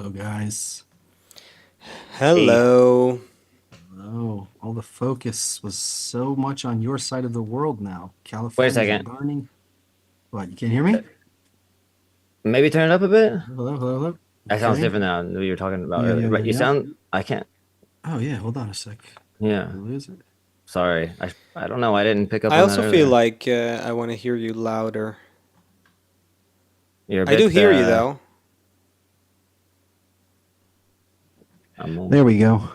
Hello, guys. Hey, Hello. Hello. All the focus was so much on your side of the world now. wait a California's second. burning. What, you can't hear me? Maybe turn it up a bit. Hello, hello, hello. That sounds Okay. different than what you were talking about Yeah, earlier. yeah, But yeah, you yeah. sound, I can't. Oh, yeah, hold on a sec. Did Yeah, we lose it? sorry. I don't know. I didn't pick up I on that also feel earlier. like I want to hear you louder. You're a I do bit. hear you though. A There moment. we go.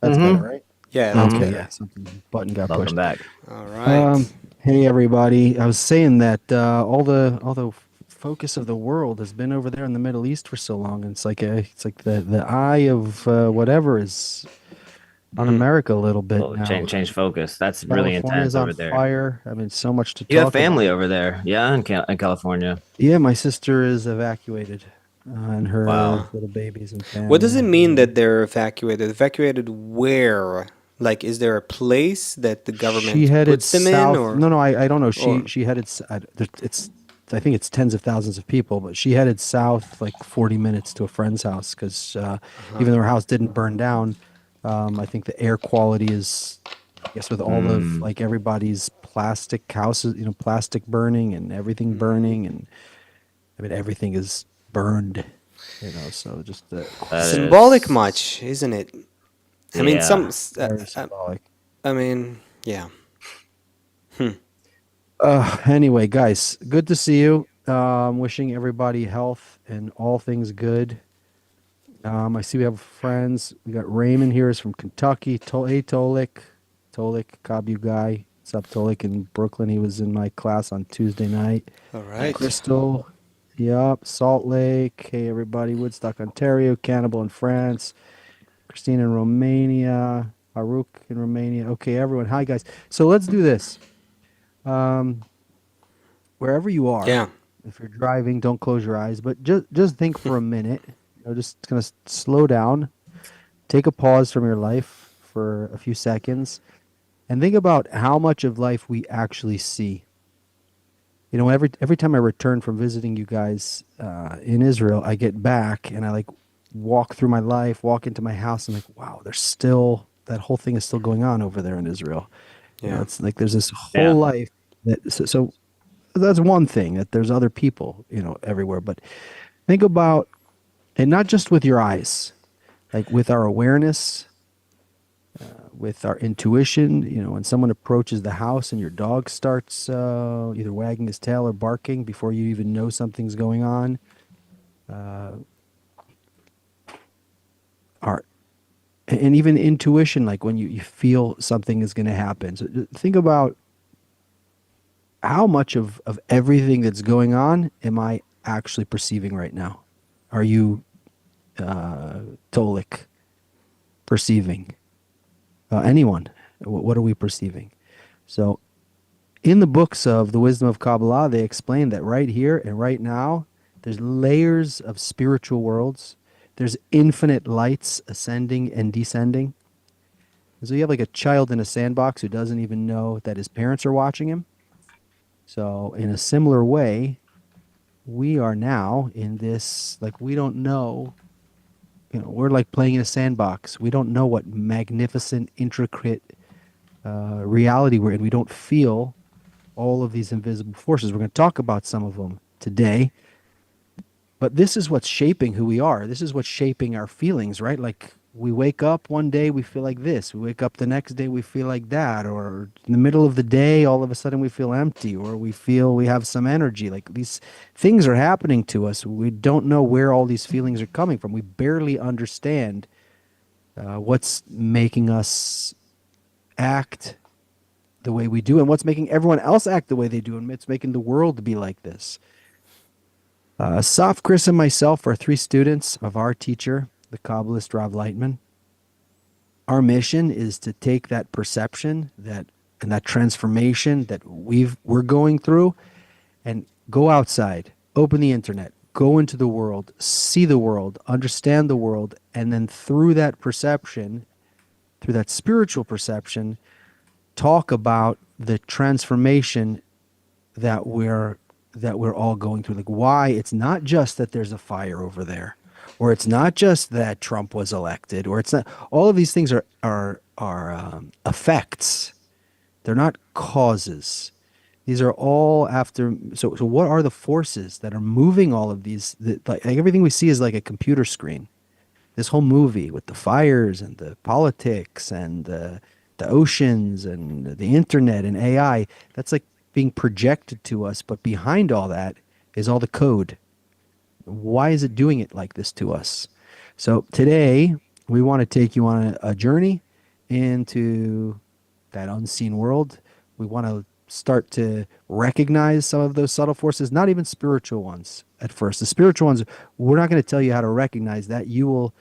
That's better, Mm-hmm. right? Yeah, that's Okay, Mm-hmm. yeah, better. something button got Welcome pushed. back. All right. Hey everybody. I was saying that all the focus of the world has been over there in the Middle East for so long. It's like the eye of whatever is on Hmm. America a little bit Well, now. change focus. That's really California's intense on over there. fire. I mean, so much to You have talk family about. over there, yeah, in California. Yeah, my sister is evacuated, and her Wow. Uh, little babies and what family. does it Yeah, mean that they're evacuated? Evacuated where? Like, is there a place that the she government headed puts them in, south. or, No, I don't know. She or? she headed. It's I think it's tens of thousands of people, but she headed south like 40 minutes to a friend's house because Uh-huh. even though her house didn't burn down, I think the air quality is, I guess, with all of Mm, like everybody's plastic houses, plastic burning and everything Mm. burning, and I mean everything is burned, so just that Symbolic is, much, isn't it? I mean, yeah. very symbolic. I mean, yeah. Hmm. Anyway, guys, good to see you. Wishing everybody health and all things good. I see we have friends. We got Raymond here is from Kentucky. Hey, Tolik, Kabu guy. What's up, Tolik in Brooklyn? He was in my class on Tuesday night. All right. Nice. Crystal, yup. Salt Lake. Hey, everybody. Woodstock, Ontario. Cannibal in France. Christine in Romania. Haruk in Romania. Okay, everyone. Hi, guys. So let's do this. Um, wherever you are, Yeah. if you're driving, don't close your eyes, but just think for a minute. Just gonna slow down, take a pause from your life for a few seconds, and think about how much of life we actually see. Every time I return from visiting you guys in Israel, I get back and I like walk through my life, walk into my house, and like, wow, there's still that whole thing is still going on over there in Israel. Yeah. It's like there's this whole Yeah. life so that's one thing that there's other people, everywhere. But think about, and not just with your eyes, like with our awareness, with our intuition. When someone approaches the house and your dog starts either wagging his tail or barking before you even know something's going on. Our and even intuition, like when you feel something is going to happen. So think about how much of everything that's going on am I actually perceiving right now? Are you Tolik perceiving? Anyone? What are we perceiving? So, in the books of the wisdom of Kabbalah, they explain that right here and right now, there's layers of spiritual worlds. There's infinite lights ascending and descending. And so you have like a child in a sandbox who doesn't even know that his parents are watching him. So, in a similar way, we are now in this, like, we don't know, we're like playing in a sandbox. We don't know what magnificent, intricate reality we're in. We don't feel all of these invisible forces. We're going to talk about some of them today, but this is what's shaping who we are. This is what's shaping our feelings, right? Like we wake up one day, we feel like this. We wake up the next day, we feel like that. Or in the middle of the day, all of a sudden we feel empty, or we feel we have some energy. Like these things are happening to us. We don't know where all these feelings are coming from. We barely understand what's making us act the way we do and what's making everyone else act the way they do and it's making the world be like this. Saf, Chris, and myself are three students of our teacher, the Kabbalist Rav Lightman. Our mission is to take that perception and that transformation that we're going through and go outside, open the internet, go into the world, see the world, understand the world, and then through that perception, through that spiritual perception, talk about the transformation that we're all going through. Like why it's not just that there's a fire over there, or it's not just that Trump was elected, or it's not. All of these things are effects. They're not causes. These are all after. So what are the forces that are moving all of these? Like everything we see is like a computer screen. This whole movie with the fires and the politics and the oceans and the internet and AI, that's like being projected to us. But behind all that is all the code. Why is it doing it like this to us? So today we want to take you on a journey into that unseen world. We want to start to recognize some of those subtle forces, not even spiritual ones at first. The spiritual ones, we're not going to tell you how to recognize that. You will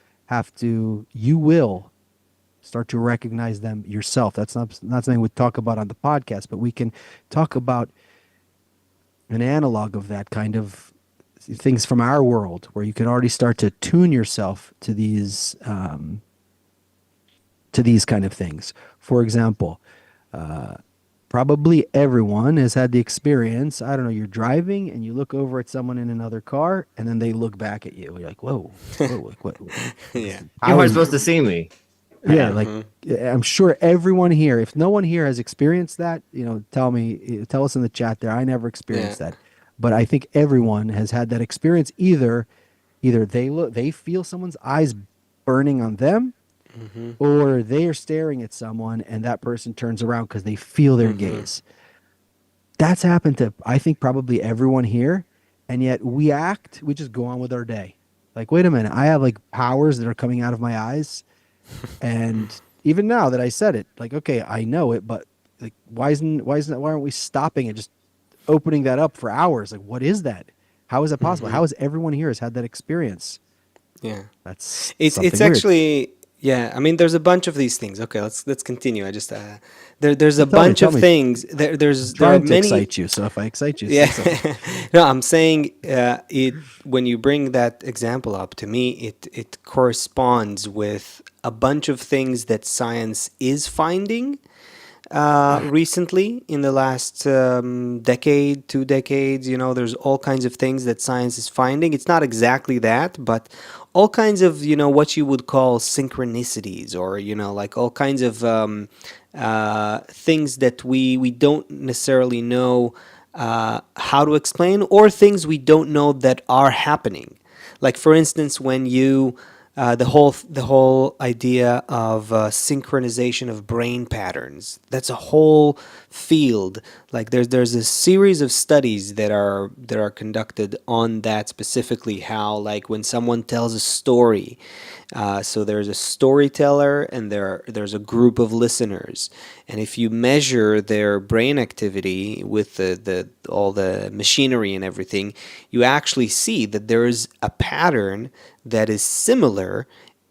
start to recognize them yourself. That's not something we talk about on the podcast, but we can talk about an analog of that kind of things from our world where you can already start to tune yourself to these kind of things. For example, probably everyone has had the experience. I don't know, you're driving and you look over at someone in another car and then they look back at you. You're like, whoa, like, what? Yeah. You weren't supposed to see me. Yeah, like I'm sure everyone here, if no one here has experienced that, tell us in the chat there. I never experienced that. But I think everyone has had that experience. Either they feel someone's eyes burning on them, or they are staring at someone and that person turns around because they feel their gaze. That's happened to, I think, probably everyone here. And yet we just go on with our day. Like, wait a minute, I have like powers that are coming out of my eyes. And even now that I said it, like, okay, I know it, but like, why aren't we stopping and just opening that up for hours? Like, what is that? How is that possible? How has everyone here has had that experience? Yeah. That's It's something weird. actually, yeah. I mean, there's a bunch of these things. Okay, let's continue. I just there's a Tell me, bunch tell of me. things. There are Trying to many. excite you. So if I excite you, say Yeah. something. No, I'm saying it when you bring that example up to me, it corresponds with a bunch of things that science is finding recently in the last decade, 2 decades. There's all kinds of things that science is finding. It's not exactly that, but all kinds of, what you would call synchronicities, or, like all kinds of things that we don't necessarily know how to explain, or things we don't know that are happening. Like, for instance, when you the whole idea of synchronization of brain patterns. That's a whole field. Like, there's a series of studies that are conducted on that, specifically how, like, when someone tells a story, so there's a storyteller and there's a group of listeners, and if you measure their brain activity with the all the machinery and everything, you actually see that there is a pattern that is similar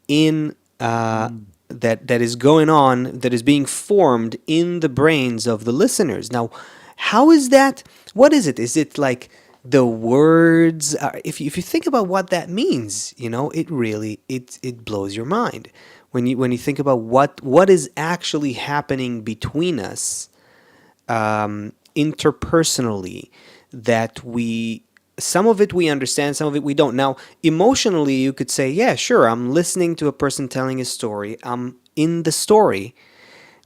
in that is going on, that is being formed in the brains of the listeners. Now, how is that? What is it? Is it like the words? If you think about what that means, it really it blows your mind when you think about what is actually happening between us interpersonally, that some of it we understand, some of it we don't. Now, emotionally, you could say, yeah, sure, I'm listening to a person telling a story, I'm in the story,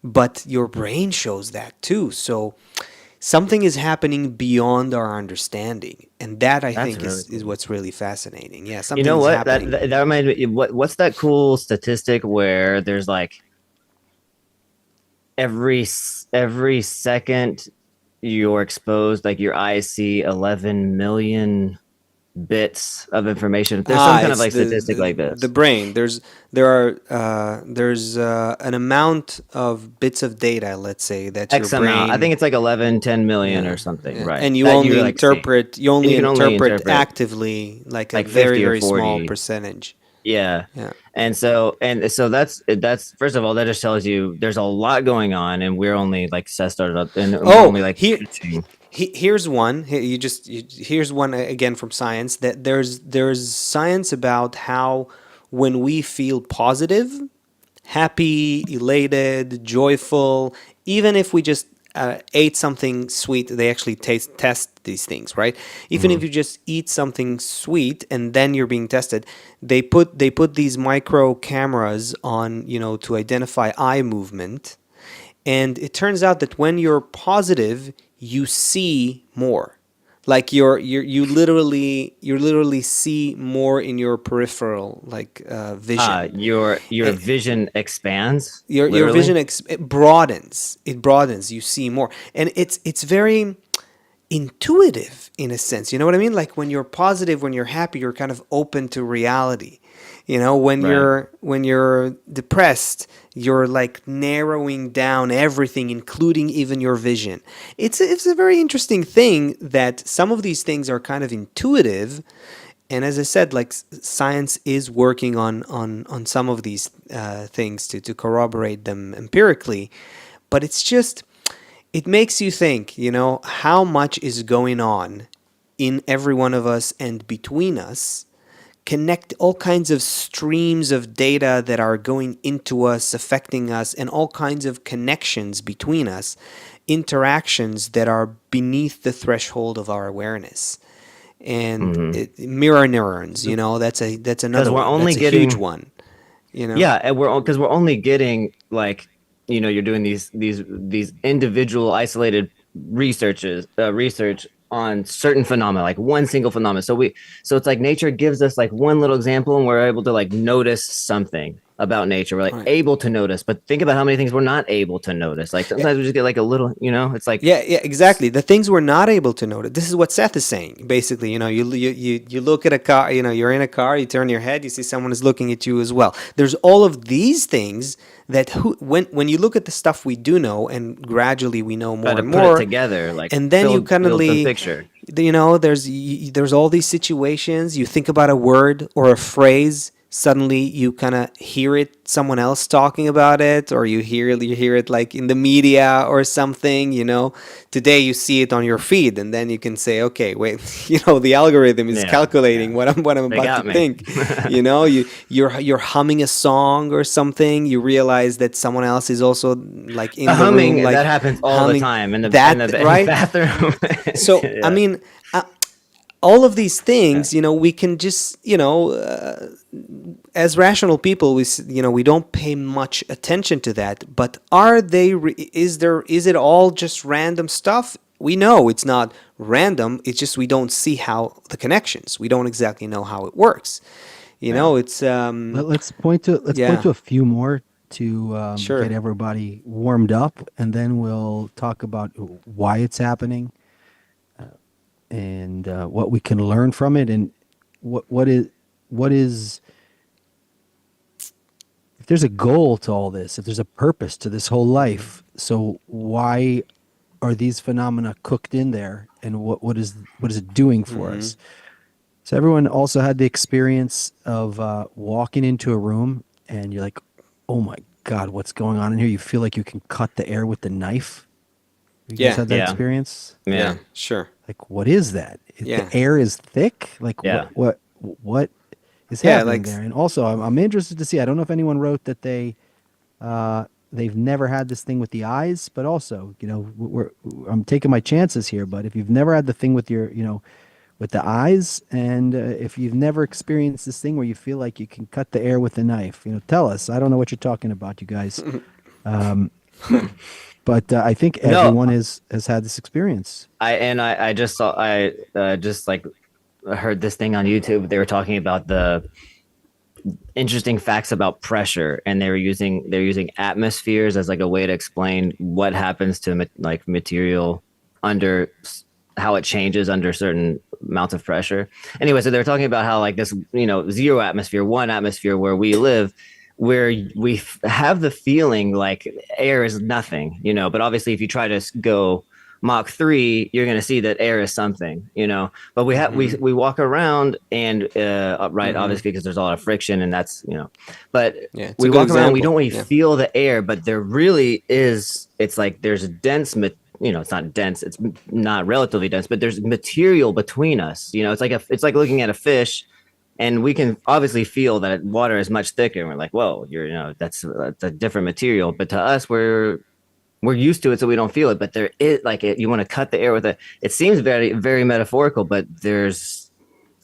but your brain shows that too. So something is happening beyond our understanding, and that I That's think really is cool. what's really fascinating. Yeah, You something know is what? That, happening. that reminded me. What's that cool statistic where there's like every second you're exposed, like your eyes see 11 million bits of information. There's some kind of It's like statistic like the this. brain. There's an amount of bits of data, let's say, that your X amount. I brain. think it's like 11, 10 million or Yeah, something, yeah. right? And you That you only like see. interpret And you can only interpret actively, like a like very, 50 or very small 40. percentage. Yeah. Yeah. And so that's first of all, that just tells you there's a lot going on, and we're only like started up, and we're Oh, only like here touching. here's one. Here's one again from science, that there's science about how when we feel positive, happy, elated, joyful, even if we just ate something sweet, they actually test these things, right? Even if you just eat something sweet and then you're being tested, they put these micro cameras on, to identify eye movement, and it turns out that when you're positive, you see more. Like you literally see more in your peripheral, like vision. Your vision expands. Your Literally. vision it broadens. It broadens. You see more, and it's very intuitive in a sense. You know what I mean? Like when you're positive, when you're happy, you're kind of open to reality. When Right. you're depressed, you're like narrowing down everything, including even your vision. It's a very interesting thing that some of these things are kind of intuitive, and as I said, like science is working on some of these things to corroborate them empirically, but it makes you think, how much is going on in every one of us and between us, connect all kinds of streams of data that are going into us, affecting us, and all kinds of connections between us, interactions that are beneath the threshold of our awareness. And mirror neurons, that's Because another we're one. only That's a huge getting one. Yeah, and we're only getting like you're doing these individual isolated research on certain phenomena, like one single phenomenon. So it's like nature gives us like one little example, and we're able to like notice something about nature. We're like Right. able to notice, but think about how many things we're not able to notice. Like sometimes we just get like a little, it's like Yeah, exactly. The things we're not able to notice. This is what Seth is saying. Basically, you look at a car. You're in a car. You turn your head. You see someone is looking at you as well. There's all of these things that when you look at the stuff we do know, and gradually we know try more to and put it more, together, like and then you build some kindly, picture. there's all these situations. You think about a word or a phrase, suddenly you kind of hear it, someone else talking about it, or you hear it like in the media or something. Today you see it on your feed, and then you can say, okay, wait, the algorithm is Yeah, calculating yeah, what I'm they about to got me. think. You're humming a song or something, you realize that someone else is also like A in the room, humming that like happens all the humming time in that, the right? bathroom. So I Yeah. mean, all of these Yeah. things, we can just, as rational people, we don't pay much attention to that. But are they? Is it all just random stuff? We know it's not random. It's just we don't see how the connections. We don't exactly know how it works. Yeah. It's Let's point to yeah, a few more to get sure, everybody warmed up, and then we'll talk about why it's happening and what we can learn from it, and what is if there's a goal to all this, if there's a purpose to this whole life. So why are these phenomena cooked in there, and what is it doing for us? So everyone also had the experience of walking into a room and you're like, "Oh my God, what's going on in here?" You feel like you can cut the air with the knife. You guys yeah, had that Yeah. experience? Yeah. yeah, sure, Like, what is that? The yeah, air is thick. Like, Yeah. what is yeah, happening like there? And also, I'm interested to see. I don't know if anyone wrote that they've never had this thing with the eyes, but also, I'm taking my chances here. But if you've never had the thing with with the eyes, and if you've never experienced this thing where you feel like you can cut the air with a knife, tell us. I don't know what you're talking about, you guys. But I think No, everyone has had this experience. I just saw I just like heard this thing on YouTube. They were talking about the interesting facts about pressure, and they're using atmospheres as like a way to explain what happens to like material under how it changes under certain amounts of pressure. Anyway, so they're talking about how like this, zero atmosphere, one atmosphere where we live, where we have the feeling like air is nothing, but obviously if you try to go Mach 3, you're going to see that air is something, but we walk around and right, obviously because there's a lot of friction, and that's, but yeah. It's a we good walk around, we don't example. really Yeah, feel the air, but there really is. It's like there's a dense it's not dense, it's not relatively dense, but there's material between us. It's like looking at a fish, and we can obviously feel that water is much thicker, and we're like, whoa, that's a different material, but to us, we're we're used to it, so we don't feel it. But there is like it. You want to cut the air with it. It seems very, very metaphorical, but there's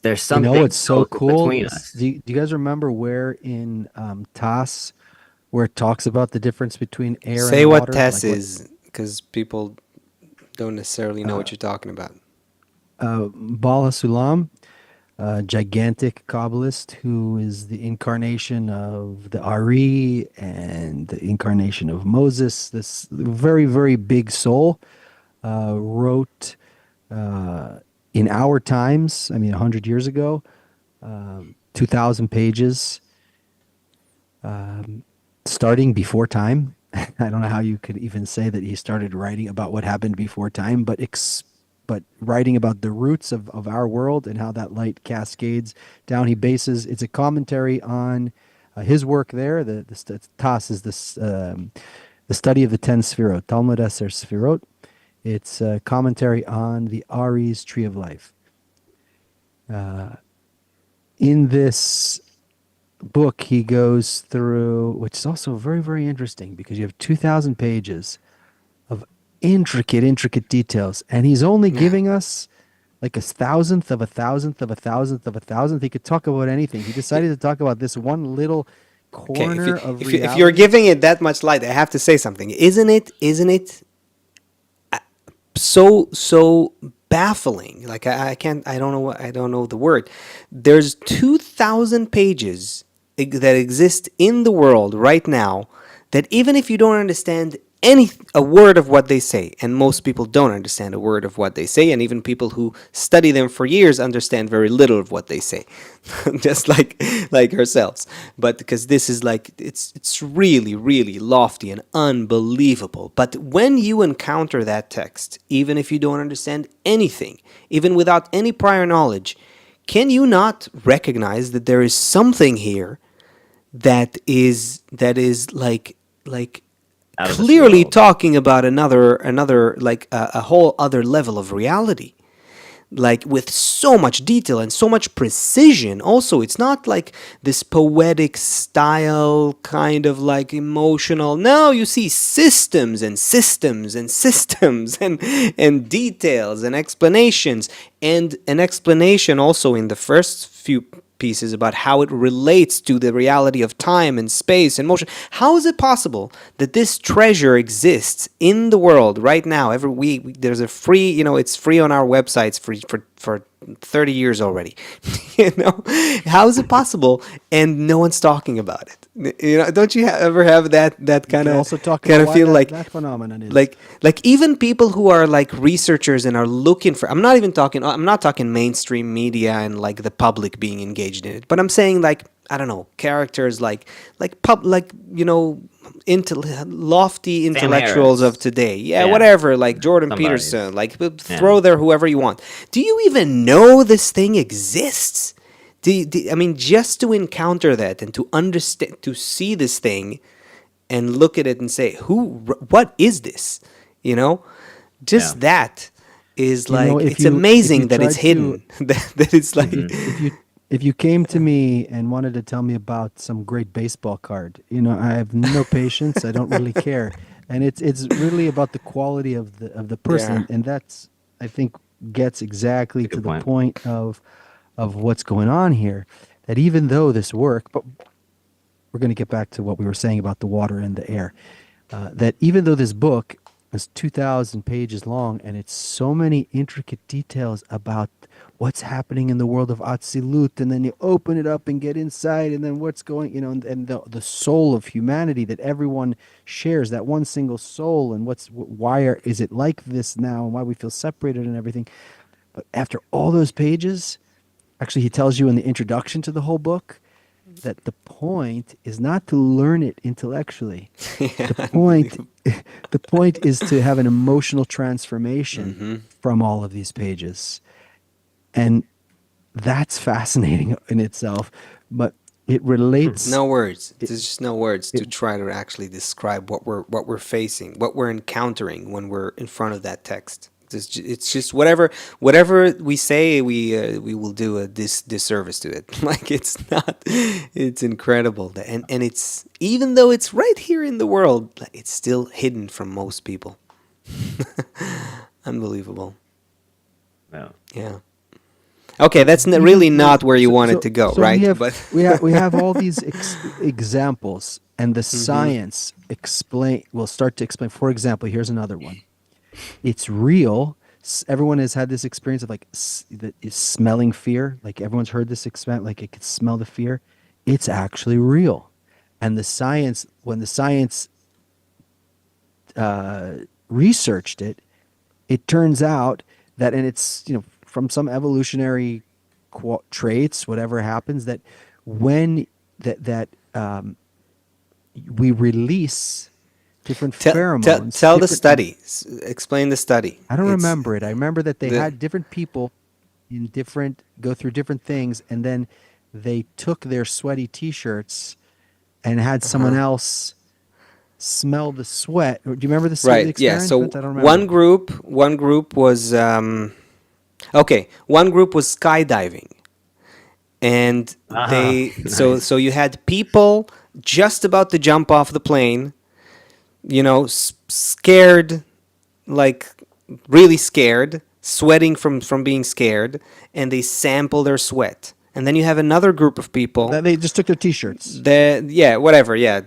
You know something what's so goes cool? between us. Do you guys remember where in TAS where it talks about the difference between air Say and what water? TESS Like what is, because people don't necessarily know what you're talking about. Bala Sulam, a gigantic Kabbalist who is the incarnation of the Ari and the incarnation of Moses, this very, very big soul, wrote in our times, I mean, 100 years ago, 2,000 pages, starting before time. I don't know how you could even say that he started writing about what happened before time, but writing about the roots of our world and how that light cascades down. It's a commentary on his work there. Tas is the study of the 10 Sfirot, Talmud Eser Sfirot. It's a commentary on the Ari's tree of life. In this book, he goes through, which is also very, very interesting because you have 2,000 pages of intricate details, and he's only Yeah. giving us like a thousandth of a thousandth of a thousandth of a thousandth. He could talk about anything. He decided to talk about this one little Okay, corner of if you're reality. giving it that much light, I have to say something. Isn't it so baffling? Like I can't, I don't know the word. There's 2,000 pages that exist in the world right now that even if you don't understand a word of what they say, and most people don't understand a word of what they say, and even people who study them for years understand very little of what they say, just like ourselves. But because this is like it's really really lofty and unbelievable. But when you encounter that text, even if you don't understand anything, even without any prior knowledge, can you not recognize that there is something here that is like Out of this clearly world. talking about another like a whole other level of reality, like with so much detail and so much precision. Also, it's not like this poetic style kind of like emotional. No, you see systems and systems and systems and details and explanations, and an explanation also in the first few pieces about how it relates to the reality of time and space and motion. How is it possible that this treasure exists in the world right now? Every week there's a free, it's free on our websites for 30 years already. How is it possible and no one's talking about it? Don't you ever have that We kind could of also talk about why feel like that phenomenon is. like even people who are like researchers and are looking for, I'm not talking mainstream media and like the public being engaged in it, but I'm saying like, I don't know, characters like into lofty Sam intellectuals of Harris. today, yeah, Yeah. whatever, like Jordan Somebody. Peterson, like Yeah. throw there whoever you want. Do you even know this thing exists? I mean, just to encounter that and to understand, to see this thing and look at it and say, what is this? You know, Yeah. just that is You know, like, it's amazing that it's hidden. That it's like, Hmm. if you if you came to me and wanted to tell me about some great baseball card, I have no patience. I don't really care, and it's really about the quality of the person, yeah, and that's, I think, gets exactly to Good the point. point of what's going on here. That even though this work, but we're going to get back to what we were saying about the water and the air. That even though this book is 2,000 pages long and it's so many intricate details about what's happening in the world of Atzilut, and then you open it up and get inside, and then what's going, and the soul of humanity that everyone shares, that one single soul, and is it like this now, and why we feel separated and everything. But after all those pages, actually, he tells you in the introduction to the whole book that the point is not to learn it intellectually. yeah, The point unbelievable. the point is to have an emotional transformation Hmm. from all of these pages. And that's fascinating in itself, but it relates No words. it, There's just no words to it try to actually describe what we're facing, what we're encountering when we're in front of that text. It's just whatever we say, we will do a disservice to it. Like it's not. It's incredible, and it's, even though it's right here in the world, like, it's still hidden from most people. Unbelievable. Yeah. Yeah. Okay, that's really not where you wanted to go, so right? we have all these examples, and the science will start to explain. For example, here's another one. It's real. Everyone has had this experience of like smelling fear. Like everyone's heard this experience, like it could smell the fear. It's actually real, and when the science researched it, it turns out that, and it's, from some evolutionary traits, whatever happens, that when we release different pheromones. Tell the study. Explain the study. I don't remember it. I remember that they had different people go through different things, and then they took their sweaty T-shirts and had someone else smell the sweat. Do you remember the Right. Yeah. experiment? So I don't remember. one group was okay. One group was skydiving, and so you had people just about to jump off the plane, scared, like really scared, sweating from being scared, and they sample their sweat. And then you have another group of people. They just took their T-shirts. Whatever, yeah.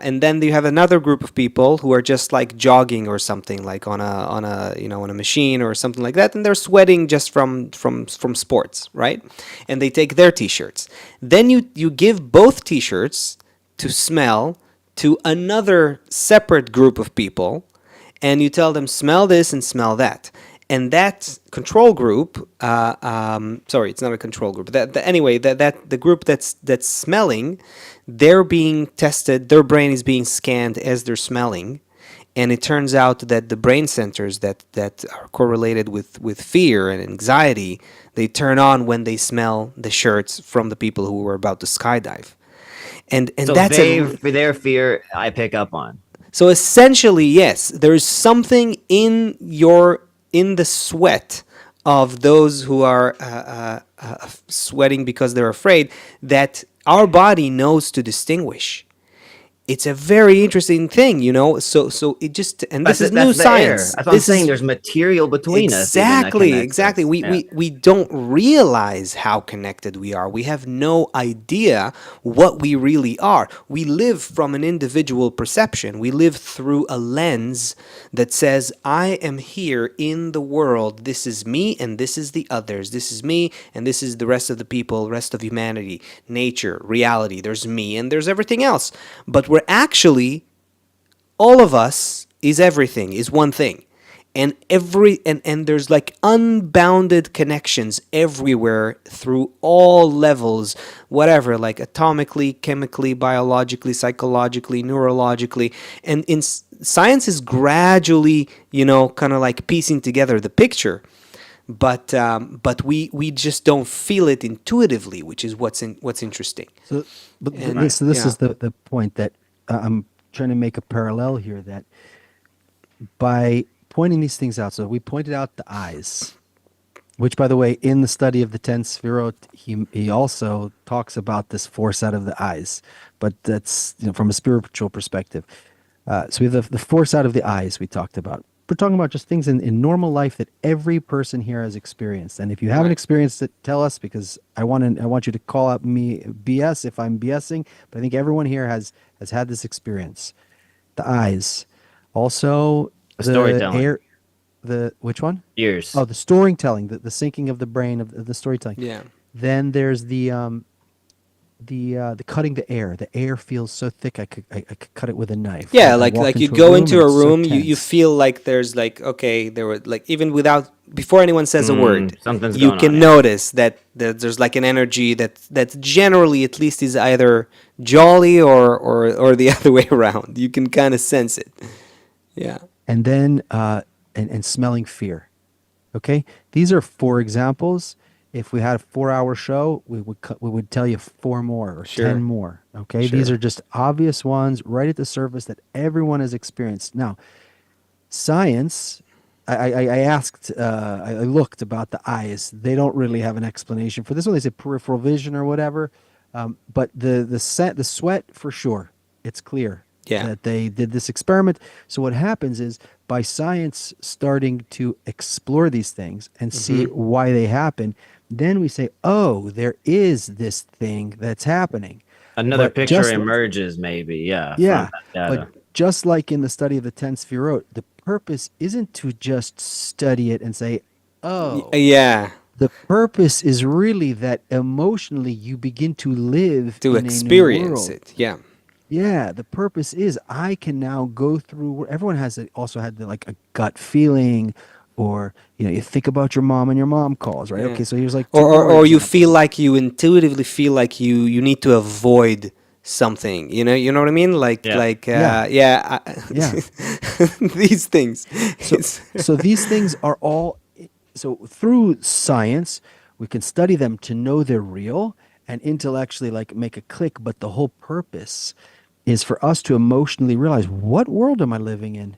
And then you have another group of people who are just like jogging or something, like on a machine or something like that, and they're sweating just from sports, right? And they take their T-shirts. Then you give both T-shirts to smell to another separate group of people, and you tell them, smell this and smell that. And that control group, sorry, it's not a control group. Anyway, the group that's smelling, they're being tested. Their brain is being scanned as they're smelling, and it turns out that the brain centers that are correlated with fear and anxiety, they turn on when they smell the shirts from the people who were about to skydive, and So that's their fear I pick up on. So essentially, yes, there is something in the sweat of those who are sweating because they're afraid that our body knows to distinguish. It's a very interesting thing, So it just, and this is new science. That's what I'm saying. There's material between us. Exactly. We don't realize how connected we are. We have no idea what we really are. We live from an individual perception. We live through a lens that says, I am here in the world. This is me and this is the others. This is me and this is the rest of the people, rest of humanity, nature, reality. There's me and there's everything else. But we're actually, all of us is everything, is one thing. And and there's like unbounded connections everywhere through all levels, whatever, like atomically, chemically, biologically, psychologically, neurologically. And science is gradually, kind of like piecing together the picture. But we just don't feel it intuitively, which is what's interesting. This is the point that I'm trying to make a parallel here, that by pointing these things out, so we pointed out the eyes, which, by the way, in the study of the 10 Sefirot, he also talks about this force out of the eyes, but that's from a spiritual perspective. So we have the force out of the eyes we talked about. We're talking about just things in normal life that every person here has experienced. And if you haven't experienced it, tell us, because I want you to call out me BS if I'm BSing. But I think everyone here has had this experience. The eyes, also the storytelling. air. Which one? Ears. Oh, the storytelling, the syncing of the brain of the storytelling. Yeah. Then there's the cutting the air. The air feels so thick I could cut it with a knife. Yeah, I like walk you into go into a and it's so room, you tense. feel like there's like, okay, there were like, even before anyone says a word, something's you going can on, yeah. notice that there's like an energy that generally at least is either jolly or the other way around. You can kind of sense it. Yeah. And then and smelling fear. Okay, these are 4 examples. If we had a 4-hour show, we would tell you 4 more or Sure. 10 more. Okay, Sure. these are just obvious ones right at the surface that everyone has experienced. Now, science I asked, I looked about the eyes. They don't really have an explanation for this one. They say peripheral vision or whatever. But the sweat for sure, it's clear Yeah. that they did this experiment. So what happens is by science starting to explore these things and see Hmm. why they happen, then we say, oh, there is this thing that's happening. Another But picture just emerges, maybe, yeah, from yeah, that but data. just like in the study of the 10 Sefirot, the purpose isn't to just study it and say, oh, Yeah. the purpose is really that emotionally you begin to live To in a new experience world. it. Yeah. Yeah, the purpose is I can now go through where everyone has also had like a gut feeling, or you think about your mom and your mom calls, right? Yeah. Okay, so here's like Or, two or, more or you feel examples. like you intuitively feel like you need to avoid something. You know what I mean? Yeah. Yeah, Yeah. yeah. These things. So It's so these things are all so through science we can study them to know they're real and intellectually like make a click, but the whole purpose is for us to emotionally realize, what world am I living in?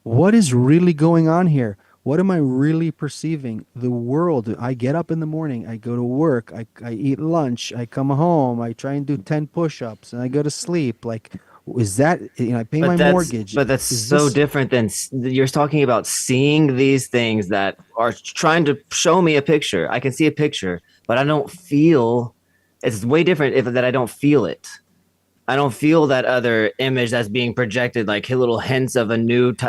What is really going on here? What am I really perceiving? The world. I get up in the morning, I go to work, I eat lunch, I come home, I try and do 10 push-ups, and I go to sleep. Like, is that, I pay my mortgage. But that's Is so this, different than you're talking about seeing these things that are trying to show me a picture. I can see a picture, but I don't feel. It's way different if that I don't feel it. I don't feel that other image that's being projected, like little hints of a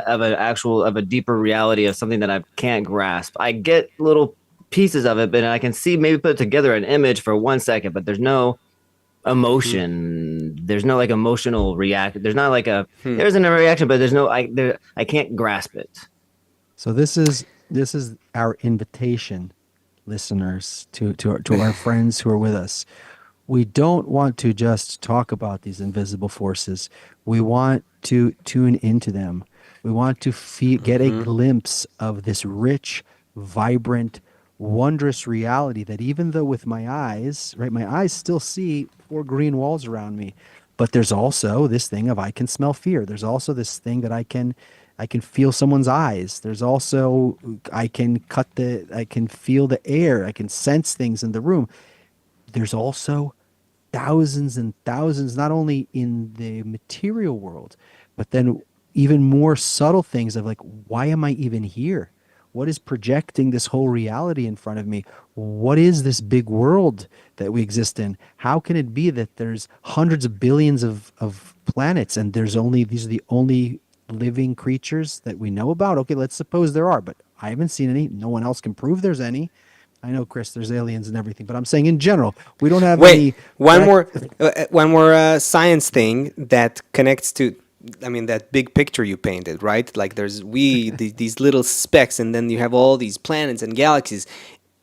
of an actual of a deeper reality of something that I can't grasp. I get little pieces of it, but I can see maybe put together an image for 1 second, but there's no Mhm. emotion. There's no like emotional react. There's not like a Hmm. there isn't a reaction, but there's no I can't grasp it. so this is our invitation, listeners, to our friends who are with us. We don't want to just talk about these invisible forces. We want to tune into them. We want to get a Mhm. glimpse of this rich, vibrant, wondrous reality that even though with my eyes, right, my eyes still see four green walls around me, but there's also this thing of I can smell fear. There's also this thing that I can feel someone's eyes. There's also I can feel the air. I can sense things in the room. There's also thousands and thousands, not only in the material world, but then even more subtle things of like, why am I even here? What is projecting this whole reality in front of me? What is this big world that we exist in? How can it be that there's hundreds of billions of planets and these are the only living creatures that we know about? Okay, let's suppose there are, but I haven't seen any. No one else can prove there's any. I know, Chris, there's aliens and everything, but I'm saying in general, we don't have Wait, any one prac. more, science thing that connects to, I mean, that big picture you painted, right? Like there's these little specks, and then you have all these planets and galaxies.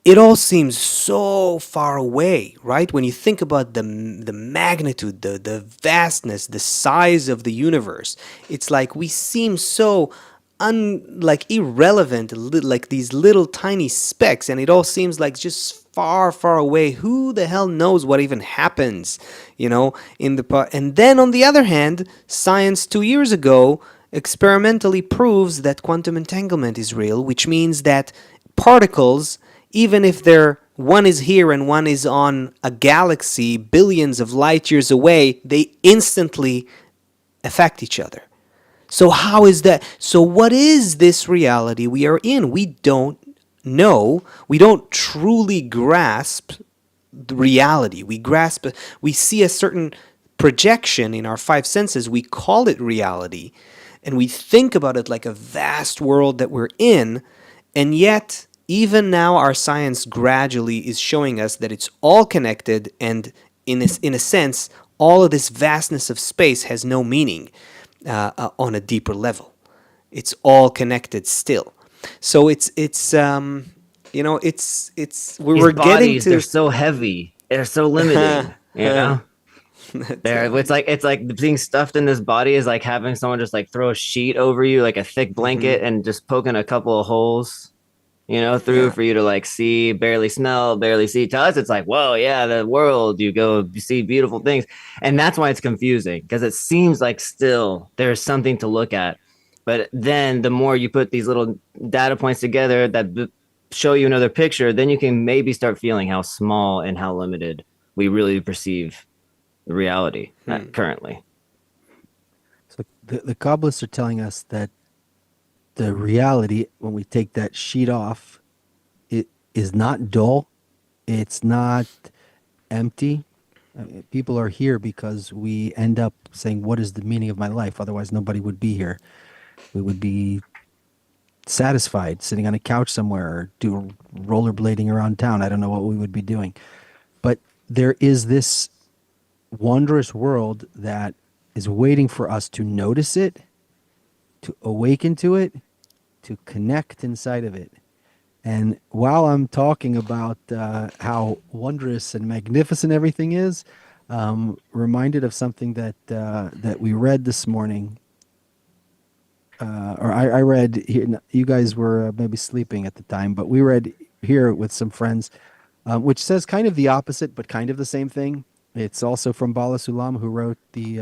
It all seems so far away, right? When you think about the magnitude, the vastness, the size of the universe, it's like we seem so like irrelevant, like these little tiny specks, and it all seems like just far, far away. Who the hell knows what even happens, in the part? And then on the other hand, science 2 years ago experimentally proves that quantum entanglement is real, which means that particles, even if they're one is here and one is on a galaxy billions of light years away, they instantly affect each other. So how is that? So what is this reality we are in? We don't know. We don't truly grasp the reality. We see a certain projection in our five senses. We call it reality, and we think about it like a vast world that we're in, and yet even now our science gradually is showing us that it's all connected, and in a sense all of this vastness of space has no meaning on a deeper level. It's all connected still. So it's These we're getting bodies, they're to. so heavy. They're so limiting. You know, they're Yeah. it's like being stuffed in this body is like having someone just like throw a sheet over you, like a thick blanket, Mhm. and just poking a couple of holes, through Yeah. for you to like see, barely smell, barely see. To us, it's like, whoa, yeah, the world. You see beautiful things, and that's why it's confusing because it seems like still there's something to look at, But then the more you put these little data points together that show you another picture, then you can maybe start feeling how small and how limited we really perceive reality currently. So the Kabbalists are telling us that the reality, when we take that sheet off, it is not dull. It's not empty. People are here because we end up saying, "What is the meaning of my life?" Otherwise, nobody would be here. We would be satisfied sitting on a couch somewhere or do rollerblading around town. I don't know what we would be doing. But there is this wondrous world that is waiting for us to notice it, to awaken to it, to connect inside of it. And while I'm talking about how wondrous and magnificent everything is, reminded of something that we read this morning, or I read here. You guys were maybe sleeping at the time, but we read here with some friends, which says kind of the opposite, but kind of the same thing. It's also from Bala Sulam, who wrote the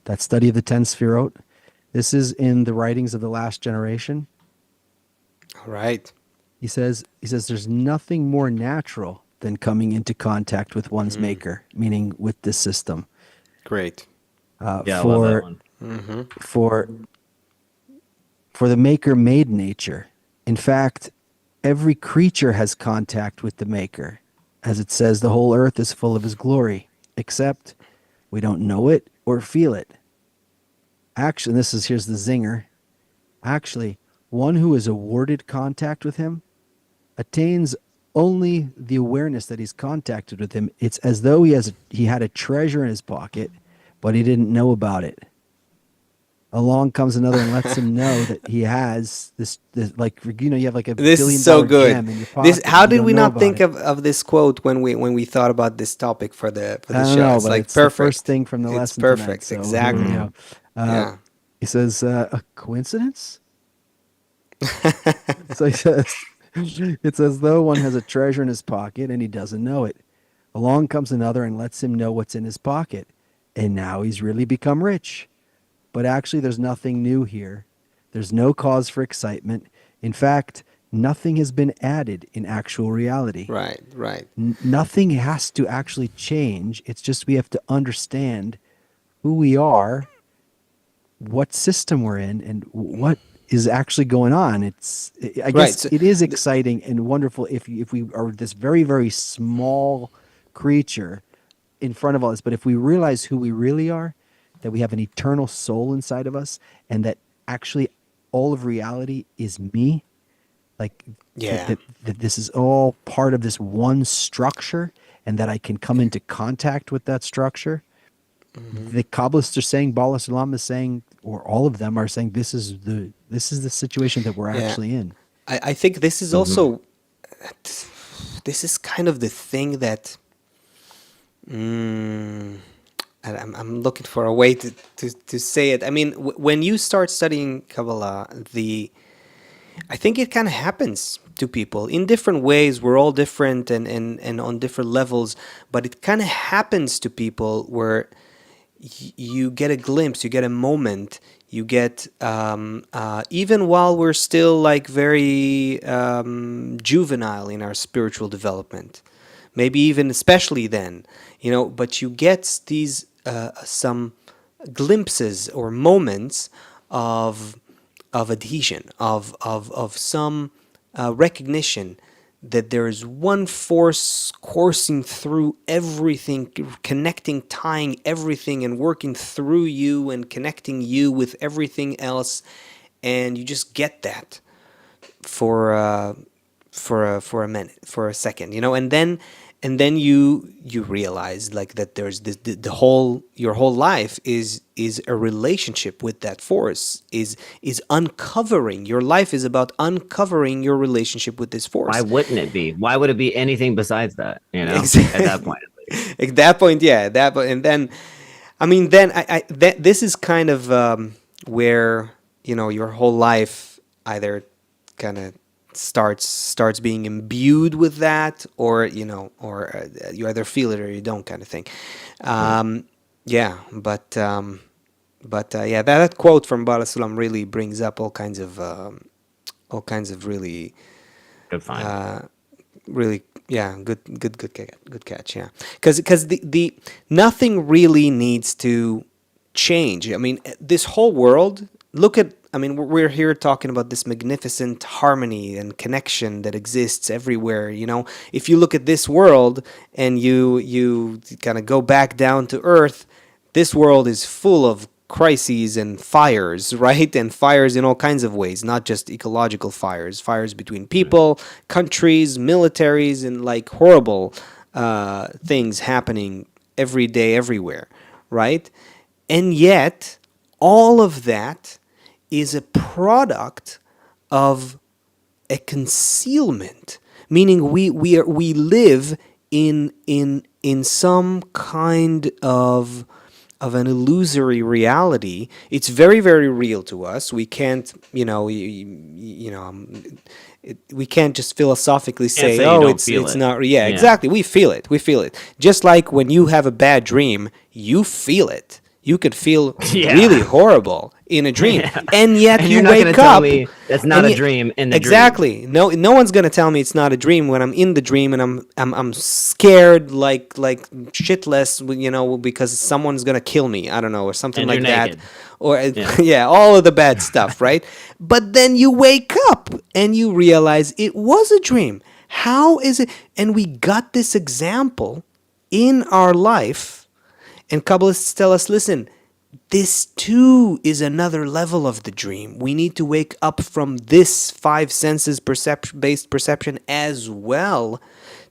that study of the 10 Sfirot. This is in the writings of the last generation. All right. He says there's nothing more natural than coming into contact with one's maker, meaning with this system. Great. Yeah, I love that one. For the maker made nature. In fact, every creature has contact with the maker. As it says, the whole earth is full of his glory, except we don't know it or feel it. Actually, here's the zinger. Actually, one who is awarded contact with him attains only the awareness that he's contacted with him. It's as though he had a treasure in his pocket, but he didn't know about it. Along comes another and lets him know that he has this like, you have like a This $1 is so billion good. gem in your pocket. How you did don't we know not about think it. of this quote when we thought about this topic for the I don't show? know, It's but like it's perfect. the first thing from the It's lesson perfect. tonight. So here we Exactly. go. Yeah. He says, a coincidence? So he says, it's as though one has a treasure in his pocket and he doesn't know it. Along comes another and lets him know what's in his pocket. And now he's really become rich. But actually, there's nothing new here. There's no cause for excitement. In fact, nothing has been added in actual reality. Right. Right. Nothing has to actually change. It's just we have to understand who we are, what system we're in, and what is actually going on. I Right. guess So it is exciting and wonderful if we are this very, very small creature in front of all this. But if we realize who we really are, that we have an eternal soul inside of us, and that actually all of reality is me, like Yeah. that this is all part of this one structure, and that I can come into contact with that structure. The Kabbalists are saying, Bala Salam is saying, or all of them are saying, this is the situation that we're Yeah. actually in. I think this is also this is kind of the thing that I'm looking for a way to say it. I mean, when you start studying Kabbalah, I think it kind of happens to people in different ways. We're all different and on different levels, but it kind of happens to people where you get a glimpse, you get a moment, you get even while we're still like very juvenile in our spiritual development, maybe even especially then, but you get these some glimpses or moments of adhesion, of some recognition that there is one force coursing through everything, connecting, tying everything, and working through you and connecting you with everything else, and you just get that for a minute, for a second, and then you realize like that there's this, the whole your whole life is a relationship with that force, is uncovering. Your life is about uncovering your relationship with this force. Why wouldn't it be? Why would it be anything besides that? Exactly. At that point, at least. At that point, yeah, at that point, and then, I mean, then this is kind of where your whole life either kind of starts being imbued with that, or you either feel it or you don't, kind of thing. Yeah, but But yeah, that quote from Bala Sulam really brings up all kinds of really Good find. really, yeah, good catch, yeah, because the nothing really needs to change. I mean, this whole world, look at, I mean, we're here talking about this magnificent harmony and connection that exists everywhere, you know. If you look at this world and you kind of go back down to earth, this world is full of crises and fires, right? And fires in all kinds of ways, not just ecological fires, fires between people, countries, militaries, and like horrible things happening every day, everywhere, right? And yet, all of that is a product of a concealment, meaning we live in some kind of an illusory reality. It's very, very real to us. We can't, we can't just philosophically say, say you oh, don't it's feel it. not. Yeah, Yeah. exactly. We feel it. We feel it. Just like when you have a bad dream, you feel it. You could feel Yeah. really horrible in a dream, Yeah. and yet And you you're not gonna wake tell up. me that's not and a yet- dream in the dream. exactly. No one's gonna tell me it's not a dream when I'm in the dream and I'm scared like shitless, because someone's gonna kill me. I don't know, or something And like you're that, naked. or Yeah. yeah, all of the bad stuff, right? But then you wake up and you realize it was a dream. How is it? And we got this example in our life, and Kabbalists tell us, listen, this too is another level of the dream. We need to wake up from this five senses based perception as well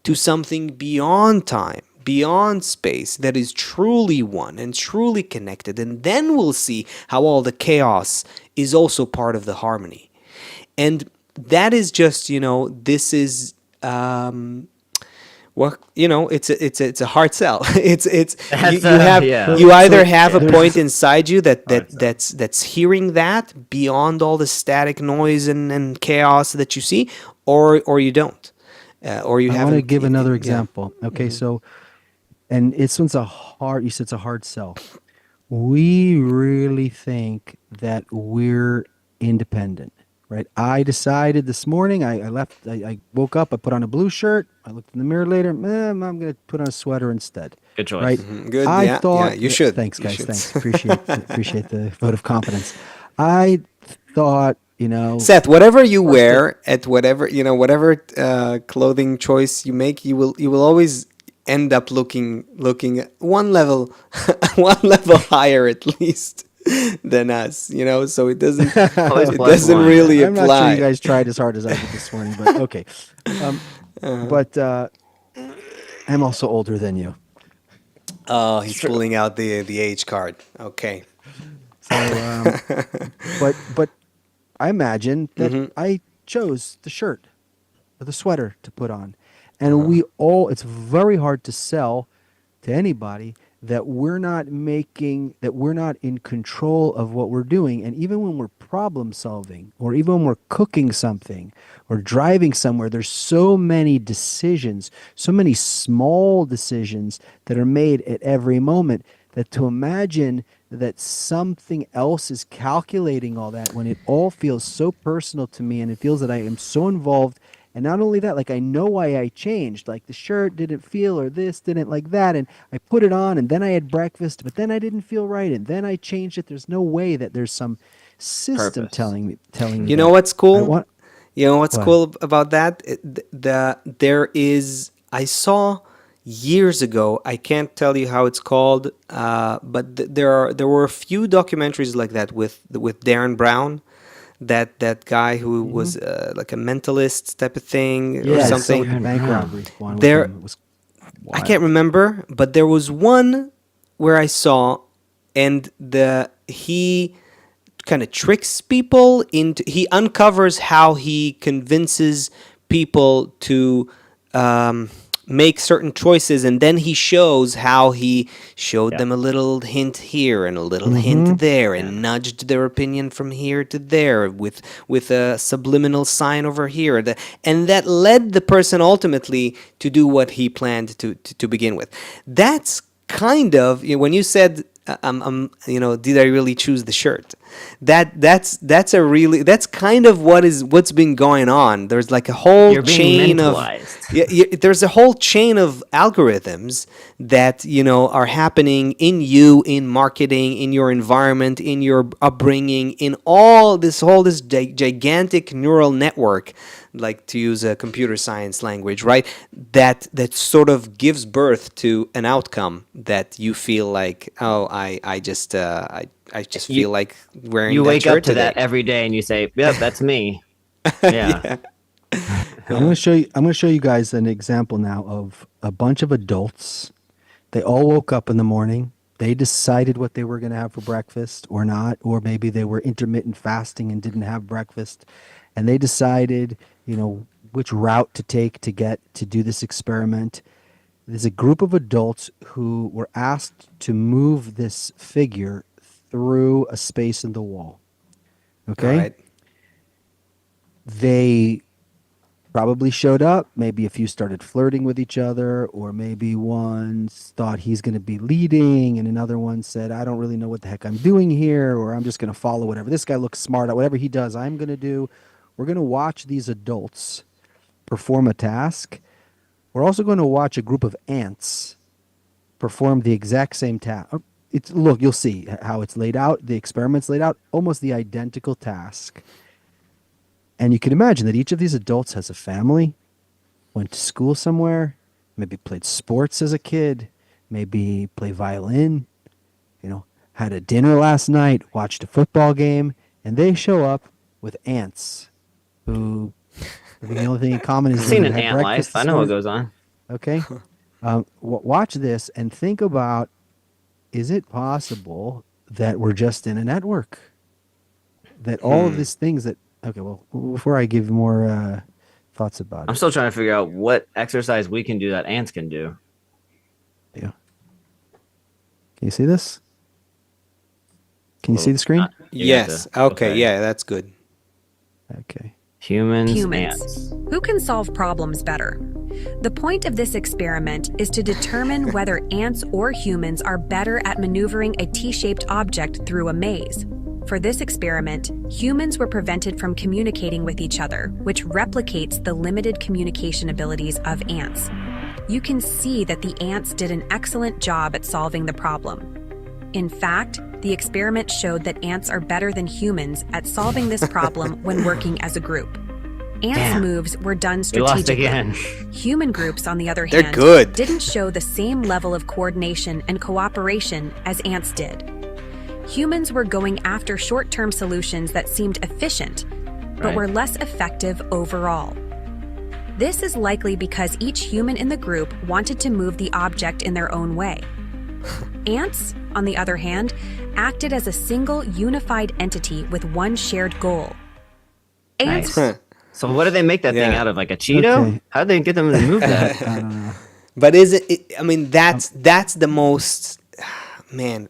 to something beyond time, beyond space, that is truly one and truly connected. And then we'll see how all the chaos is also part of the harmony. And that is just, this is well, it's a hard sell. It's you have yeah. you either So have a there's- point inside you Hard sell. that's hearing that beyond all the static noise and chaos that you see, or you don't, or you I haven't. want to give another yeah. example. Okay, so, and this one's you said it's a hard sell. We really think that we're independent, right? I decided this morning, I woke up, I put on a blue shirt, I looked in the mirror later, I'm going to put on a sweater instead. Good choice. Right? Good, I yeah, thought, you should. Thanks, You guys. should. Thanks. Appreciate the vote of confidence. I thought, Seth, whatever you wear at whatever clothing choice you make, you will always end up looking one level higher at least than us, so it doesn't Always it plus doesn't one. really I'm not apply. sure you guys tried as hard as I did this morning, but okay. But I'm also older than you. Oh, he's pulling out the age card. Okay. So, but I imagine that I chose the shirt or the sweater to put on. And it's very hard to sell to anybody that we're not in control of what we're doing. And even when we're problem solving, or even when we're cooking something or driving somewhere, there's so many decisions, so many small decisions that are made at every moment, that to imagine that something else is calculating all that, when it all feels so personal to me and it feels that I am so involved. And not only that, like, I know why I changed. Like, the shirt didn't feel, or this didn't like that, and I put it on, and then I had breakfast, but then I didn't feel right, and then I changed it. There's no way that there's some system Purpose. telling me. You know what's cool? What? You know what's What? cool about that? I saw years ago. I can't tell you how it's called, but there were a few documentaries like that with Darren Brown, that guy who was like a mentalist type of thing or Yeah, something. so the bank robbery one with There- him was I wild. can't remember, but there was one where I saw, and he kind of tricks people into. He uncovers how he convinces people to make certain choices, and then he shows how he showed them a little hint here and a little hint there, and nudged their opinion from here to there with a subliminal sign over here, and that led the person ultimately to do what he planned to begin with. That's kind of, when you said did I really choose the shirt? That's kind of what's been going on. There's like a whole You're being chain of mentalized. there's a whole chain of algorithms that are happening in you, in marketing, in your environment, in your upbringing, in all this gigantic neural network, like to use a computer science language, right? That sort of gives birth to an outcome that you feel like, oh, I just feel like wearing You that wake up shirt to today. that every day and you say, "Yep, that's me." Yeah. I'm going to show you. I'm going to show you guys an example now of a bunch of adults. They all woke up in the morning. They decided what they were going to have for breakfast or not, or maybe they were intermittent fasting and didn't have breakfast, and they decided, which route to take to get to do this experiment. There's a group of adults who were asked to move this figure through a space in the wall. All Okay? right. They probably showed up. Maybe a few started flirting with each other, or maybe one thought he's going to be leading, and another one said, I don't really know what the heck I'm doing here, or I'm just going to follow whatever. This guy looks smart. Whatever he does, I'm going to do. We're going to watch these adults perform a task. We're also going to watch a group of ants perform the exact same task. Look, you'll see how it's laid out. The experiment's laid out, almost the identical task. And you can imagine that each of these adults has a family, went to school somewhere, maybe played sports as a kid, maybe play violin, had a dinner last night, watched a football game, and they show up with ants who the only thing in common is I've they seen had an ant breakfast life. I this know what morning. goes on. Okay. Watch this and think about, is it possible that we're just in a network? That all of these things that, okay, well, before I give more thoughts about I'm it. still trying to figure out what exercise we can do that ants can do. Yeah. Can you see this? Can you see the screen? You got Yes. the- Okay. Yeah, that's good. Okay. Humans, Humans. ants. Who can solve problems better? The point of this experiment is to determine whether ants or humans are better at maneuvering a T-shaped object through a maze. For this experiment, humans were prevented from communicating with each other, which replicates the limited communication abilities of ants. You can see that the ants did an excellent job at solving the problem. In fact, the experiment showed that ants are better than humans at solving this problem when working as a group. Ants' Damn. moves were done We lost strategically. again. Human groups, on the other They're hand, good. didn't show the same level of coordination and cooperation as ants did. Humans were going after short-term solutions that seemed efficient, but Right. were less effective overall. This is likely because each human in the group wanted to move the object in their own way. Ants, on the other hand, acted as a single unified entity with one shared goal. Ants Nice. So what did they make that thing Yeah. out of? Like a Cheeto? Okay. How did they get them to move that? I don't know. But I mean, that's the most, man.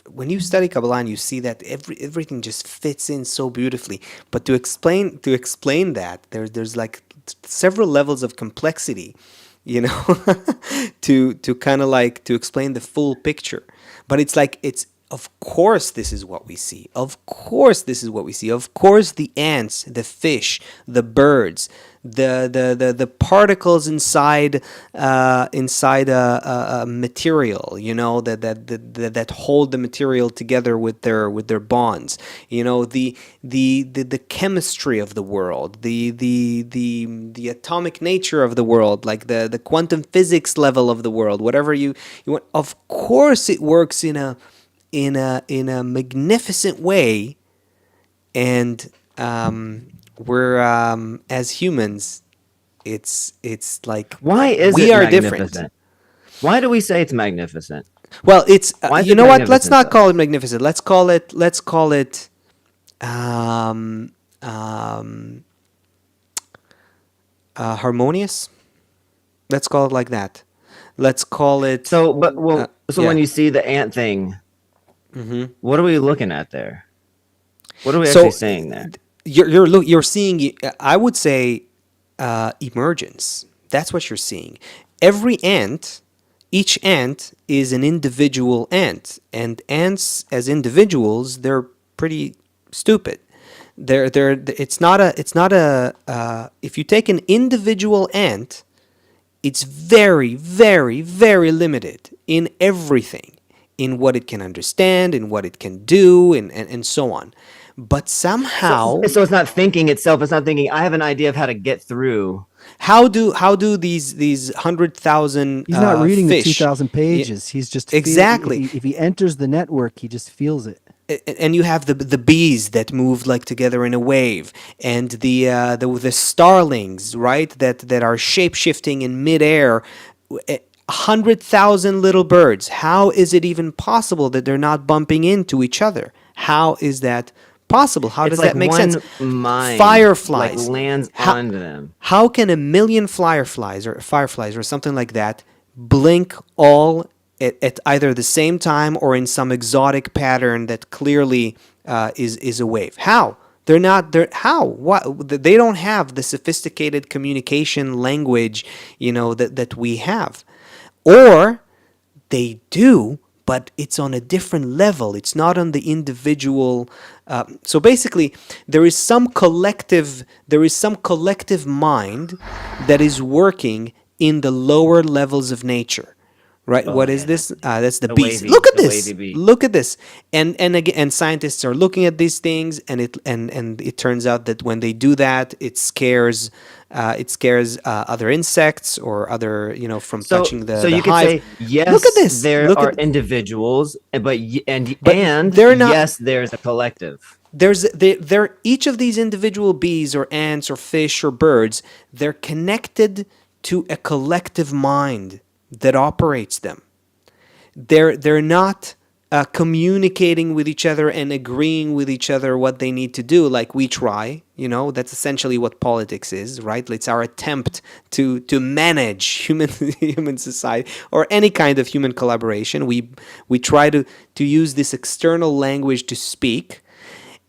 When you study Kabbalah and you see that everything just fits in so beautifully. But to explain that, there's like several levels of complexity, to kind of like to explain the full picture. But it's of course this is what we see. Of course this is what we see. Of course the ants, the fish, the birds, the particles inside a material, that hold the material together with their bonds. The chemistry of the world, the atomic nature of the world, like the quantum physics level of the world, whatever you want. Of course it works in a magnificent way, and we're as humans, it's like Why is we it are magnificent? different. Why do we say it's magnificent? Well, it's Why is you it know what? Let's magnificent, not though? call it magnificent. Let's call it um, um, harmonious. Let's call it like that. Let's call it. So, but well, Uh, so yeah. when you see the ant thing, what are we looking at there? What are we So, actually saying there? You're seeing. I would say emergence. That's what you're seing. Every ant each ant is an individual ant, and ants as individuals, they're pretty stupid. If you take an individual ant, it's very, very, very limited in everything, in what it can understand, in what it can do, and so on. But somehow, So it's not thinking itself. It's not thinking. I have an idea of how to get through. how do these 100,000 He's not reading the fish 2,000 pages. He's just exactly. If he enters the network, he just feels it. And you have the bees that move like together in a wave, and the starlings, right, that are shape shifting in midair. 100,000 little birds. How is it even possible that they're not bumping into each other? How is that possible? How It's does like that make one sense? mind, Fireflies like, lands on them. How can a million fireflies or something like that blink all at either the same time or in some exotic pattern that clearly is a wave? How? They're not there. How? What? They don't have the sophisticated communication language, that we have, or they do, but it's on a different level. It's not on the individual. So basically, there is some collective mind that is working in the lower levels of nature. Right? What is this? That's the bees. wavy- Look at the this. wavy bee. Look at this. And again, scientists are looking at these things, and it turns out that when they do that, it scares other insects or other from touching the So you could hive. say yes. Look at this. There Look are at- individuals, and But they're not- yes, there's a collective. There each of these individual bees or ants or fish or birds, they're connected to a collective mind that operates them. They're not communicating with each other and agreeing with each other what they need to do like we try. That's essentially what politics is, right? It's our attempt to manage human society or any kind of human collaboration. We try to use this external language to speak.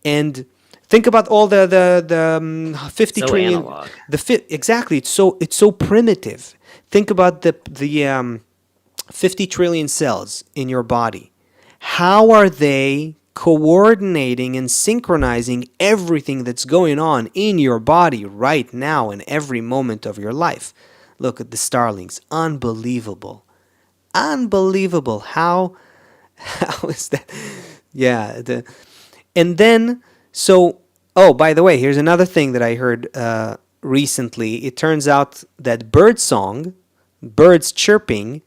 And think about all the 50 So trillion analog. exactly. It's so primitive. Think about the 50 trillion cells in your body. How are they coordinating and synchronizing everything that's going on in your body right now in every moment of your life? Look at the starlings. Unbelievable. Unbelievable. How is that? Yeah. And then, by the way, here's another thing that I heard recently. It turns out that birds chirping,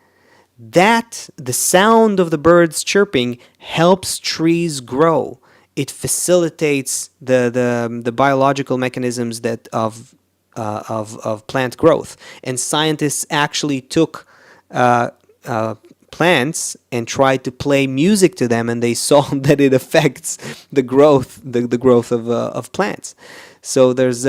that the sound of the birds chirping helps trees grow. It facilitates the biological mechanisms of plant growth. And scientists actually took plants and tried to play music to them, and they saw that it affects the growth of plants. So there's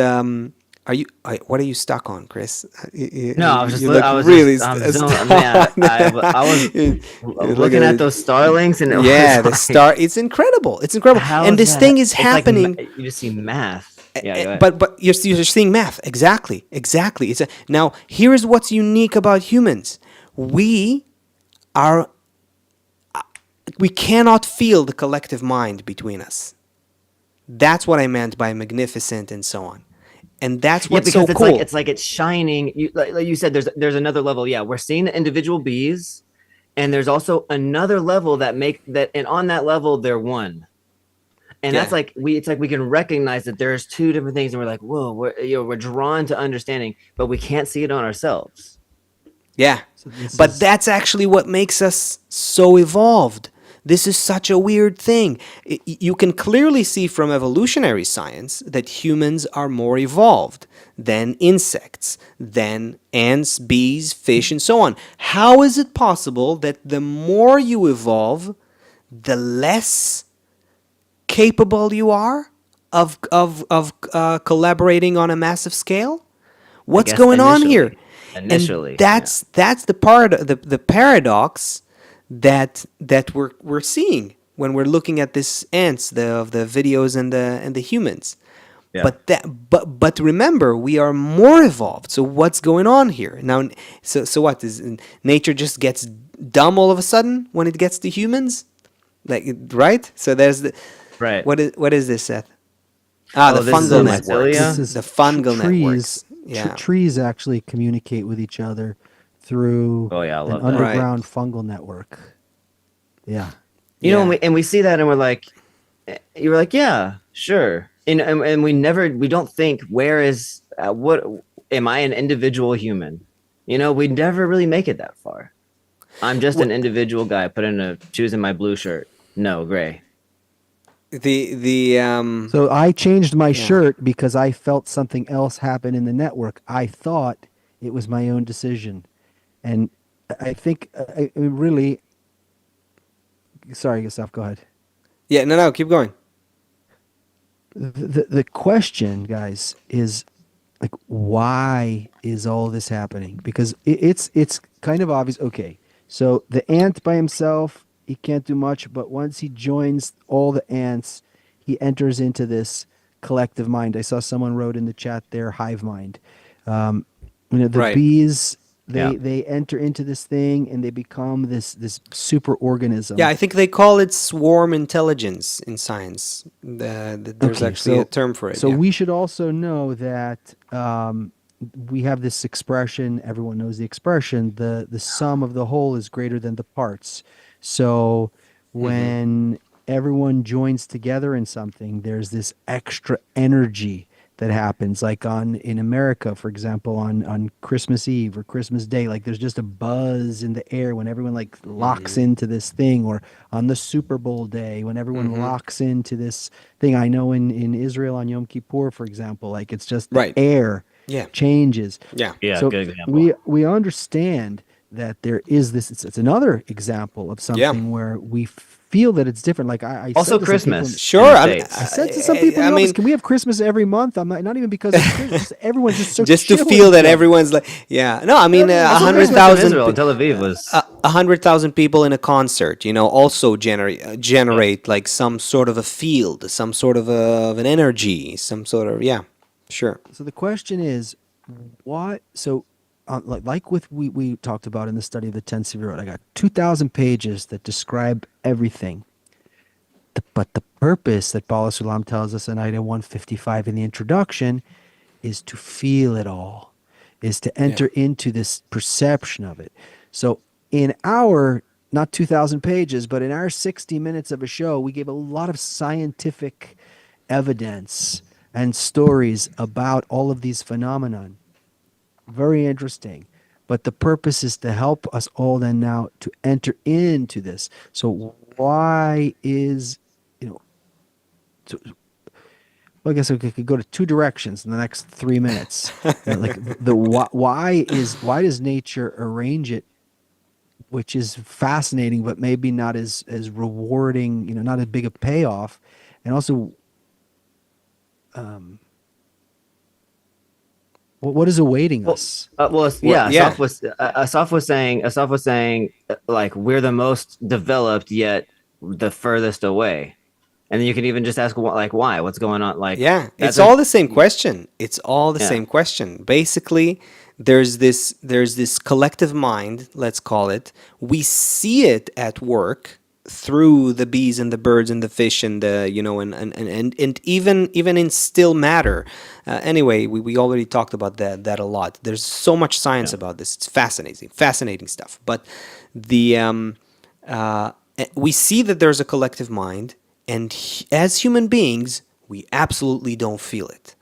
what are you stuck on, Chris? No, I was just. You look I was really just. I'm stuck. zoned, man, I was looking at those starlings, and it Yeah, was the star. It's incredible. It's incredible. how And is this that- thing is it's like happening. you just see math. Yeah, go ahead. But you're seeing math. Exactly. Now, here's what's unique about humans. We cannot feel the collective mind between us. That's what I meant by magnificent and so on. And that's what's so because cool. it's like it's shining. Like you said, there's another level. Yeah, we're seeing the individual bees, and there's also another level and on that level they're one. And Yeah. that's like it's like we can recognize that there's two different things, and we're like, whoa, we're drawn to understanding, but we can't see it on ourselves. Yeah. this But is- that's actually what makes us so evolved. This is such a weird thing. You can clearly see from evolutionary science that humans are more evolved than insects, than ants, bees, fish, and so on. How is it possible that the more you evolve, the less capable you are of collaborating on a massive scale? What's guess going on here? Initially, And that's the paradox that we're seeing when we're looking at this ants, of the videos and the humans. Yeah. But remember, we are more evolved. So what's going on here now? So what is nature just gets dumb all of a sudden when it gets to humans, like right? So there's the Right. what is this, Seth? Oh, The this is fungal a networks. mycelia? The fungal networks. trees. Yeah. Trees actually communicate with each other through Oh, yeah, I an love that. underground fungal network. Yeah. You know, Yeah. and we see that and we're like, you're like, yeah, sure. And we don't think, where is, what, am I an individual human? You know, we never really make it that far. I'm just an individual guy choosing my blue shirt. No, gray. So I changed my Yeah. shirt because I felt something else happen in the network. I thought it was my own decision. And I think I really, sorry, Yosef, go ahead. Yeah. No. Keep going. The question, guys, is like, why is all this happening? Because it's kind of obvious. Okay, so the ant by himself, he can't do much, but once he joins all the ants, he enters into this collective mind. I saw someone wrote in the chat there, hive mind. The Right. bees, Yeah. they enter into this thing and they become this super organism. Yeah, I think they call it swarm intelligence in science. There's Okay, actually a term for it. So yeah. we should also know that we have this expression. Everyone knows the expression. The sum of the whole is greater than the parts. So when everyone joins together in something, there's this extra energy that happens. Like in America, for example, on Christmas Eve or Christmas Day, like there's just a buzz in the air when everyone like locks into this thing, or on the Super Bowl day when everyone locks into this thing. I know in Israel on Yom Kippur, for example, like it's just the Right. air Yeah. changes. Yeah. Yeah, So good example. we understand that there is this. It's another example of something where we feel that it's different. Like I Also said to some people- Christmas. Sure. in the I mean, States. I said to some people, I in the office, mean, can we have Christmas every month? I'm not even because it's Christmas. Just everyone's just so just to chill feel with that each other. everyone's like, yeah. No, I mean, Also Christmas in 100,000 Israel in Tel Aviv was 100,000 people in a concert, also generate like some sort of a field, some sort of an energy, some sort of sure. So the question is, what? So, like with we talked about in the study of the 10 Sevirot, I got 2,000 pages that describe everything. But the purpose that Bala Sulam tells us in item 155 in the introduction is to feel it all, is to enter into this perception of it. So in our, not 2,000 pages, but in our 60 minutes of a show, we gave a lot of scientific evidence and stories about all of these phenomenon. Very interesting. But the purpose is to help us all then now to enter into this. So why is, so, well, I guess we could go to two directions in the next 3 minutes. Like why does nature arrange it, which is fascinating, but maybe not as rewarding, not as big a payoff, and also, what is awaiting us? Asaf was saying like we're the most developed yet the furthest away, and then you can even just ask like why, what's going on, like it's all the same question. It's all the same question. Basically, there's this collective mind, let's call it. We see it at work through the bees and the birds and the fish and the and even in still matter. Anyway, we already talked about that a lot. There's so much science about this. It's fascinating stuff. But we see that there's a collective mind, and as human beings, we absolutely don't feel it.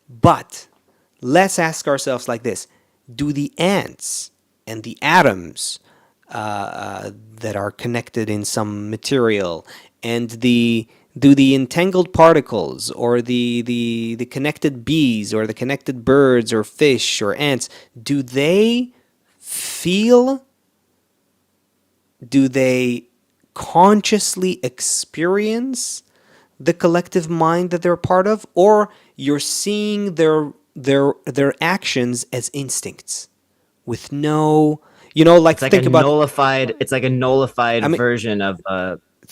But let's ask ourselves like this: do the ants and the atoms that are connected in some material, and do the entangled particles, or the connected bees, or the connected birds, or fish, or ants, do they feel? Do they consciously experience the collective mind that they're part of, or you're seeing their actions as instincts with no, like it's like think a about nullified. It's like a nullified I mean, version of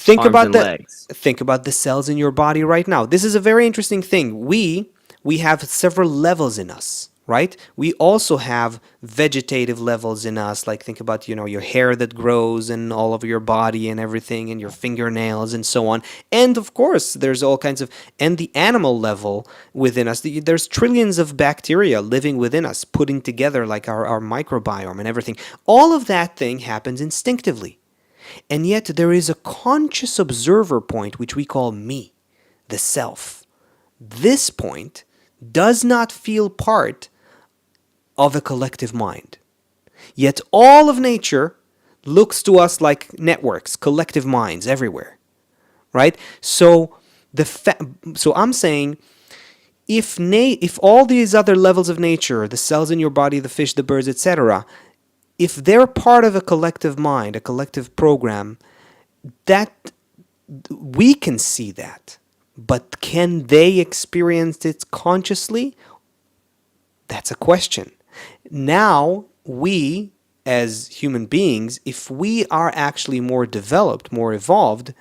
Think arms about and the legs. think about the cells in your body right now. This is a very interesting thing. We have several levels in us, right? We also have vegetative levels in us. Like think about, your hair that grows and all over your body and everything and your fingernails and so on. And of course, there's all kinds of and the animal level within us. There's trillions of bacteria living within us, putting together like our microbiome and everything. All of that thing happens instinctively. And yet there is a conscious observer point which we call me, the self. This point does not feel part of a collective mind. Yet all of nature looks to us like networks, collective minds everywhere. Right? So so I'm saying if all these other levels of nature, the cells in your body, the fish, the birds, etc., if they're part of a collective mind, a collective program, that we can see that. But can they experience it consciously? That's a question. Now, we as human beings, if we are actually more developed, more evolved,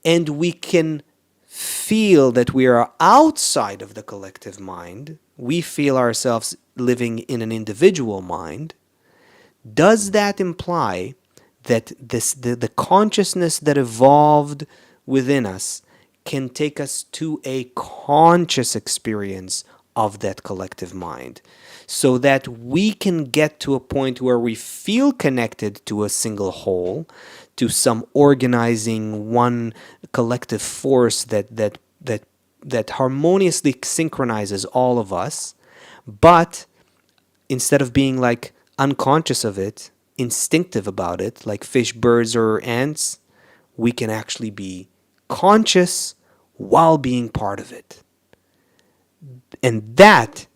and we can feel that we are outside of the collective mind, we feel ourselves living in an individual mind, does that imply that the consciousness that evolved within us can take us to a conscious experience of that collective mind, so that we can get to a point where we feel connected to a single whole, to some organizing one collective force that harmoniously synchronizes all of us, but instead of being like unconscious of it, instinctive about it, like fish, birds, or ants, we can actually be conscious while being part of it. And that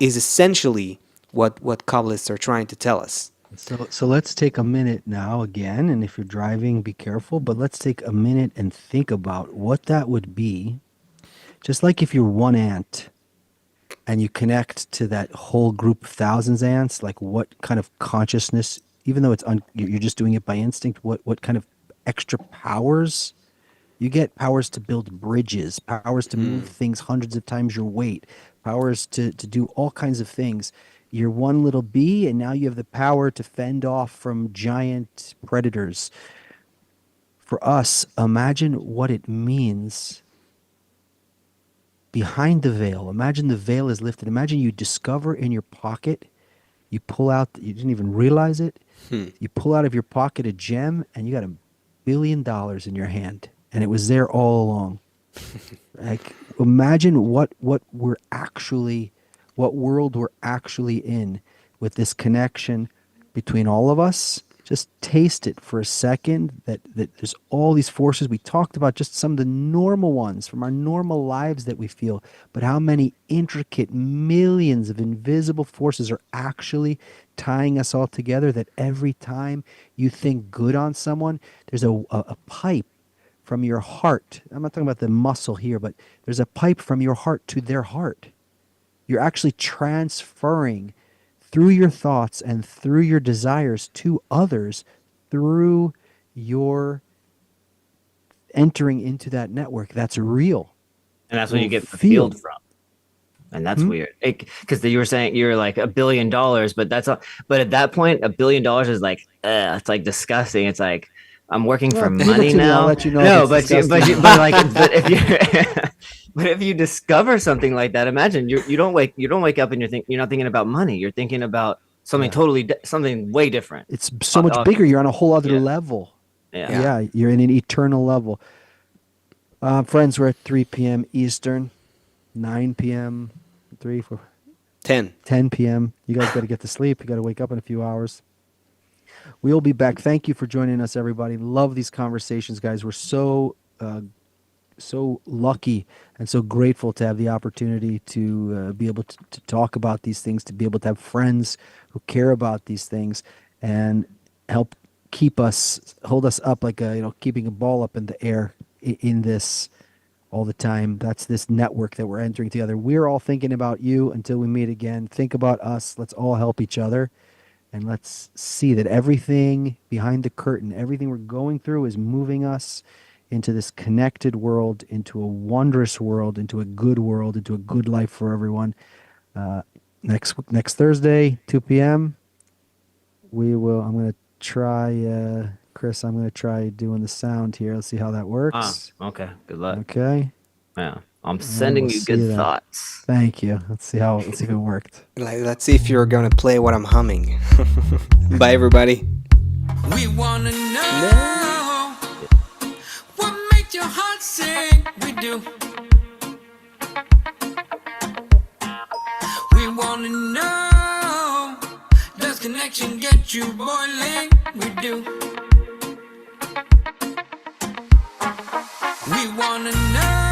is essentially what Kabbalists are trying to tell us. So let's take a minute now again, and if you're driving, be careful, but let's take a minute and think about what that would be. Just like if you're one ant and you connect to that whole group of thousands of ants, like what kind of consciousness, even though you're just doing it by instinct, what kind of extra powers you get? Powers to build bridges, powers to move things hundreds of times your weight, powers to do all kinds of things. You're one little bee, and now you have the power to fend off from giant predators. For us, imagine what it means behind the veil. Imagine the veil is lifted. Imagine you discover in your pocket, you pull out, you didn't even realize it, you pull out of your pocket a gem, and you got $1 billion in your hand. And it was there all along. Like, imagine what world we're actually in with this connection between all of us. Just taste it for a second, that there's all these forces. We talked about just some of the normal ones from our normal lives that we feel, but how many intricate millions of invisible forces are actually tying us all together, that every time you think good on someone, there's a pipe from your heart. I'm not talking about the muscle here, but there's a pipe from your heart to their heart. You're actually transferring through your thoughts and through your desires to others through your entering into that network. That's real. And that's what you get Feel. fulfilled from. And that's weird. Because you were saying you're like $1 billion, but that's all. But at that point, $1 billion is like, it's like disgusting. It's like, I'm working for Well, money now. I'll let you know No, if but it's but disgusting. but if you but if you discover something like that, imagine you don't wake up and you're not thinking about money. You're thinking about something something way different. It's so much bigger. You're on a whole other yeah. level. Yeah. Yeah, you're in an eternal level. Friends, we're at 3 p.m. Eastern, 9 p.m., 3, 4, 10. 10 p.m. You guys got to get to sleep. You got to wake up in a few hours. We'll be back. Thank you for joining us, everybody. Love these conversations, guys. We're so lucky and so grateful to have the opportunity to be able to talk about these things, to be able to have friends who care about these things and help hold us up like keeping a ball up in the air in this all the time. That's this network that we're entering together. We're all thinking about you until we meet again. Think about us. Let's all help each other. And let's see that everything behind the curtain, everything we're going through is moving us into this connected world, into a wondrous world, into a good world, into a good life for everyone. Next Thursday, 2 p.m. I'm going to try, Chris, I'm going to try doing the sound here. Let's see how that works. Okay. Good luck. Okay. Yeah. I'm sending we'll you see good that. thoughts. Thank you. Let's see if it worked. Let's see if you're gonna play what I'm humming. Bye, everybody. We wanna know what makes your heart sing. We do. We wanna know, does connection get you boiling? We do. We wanna know.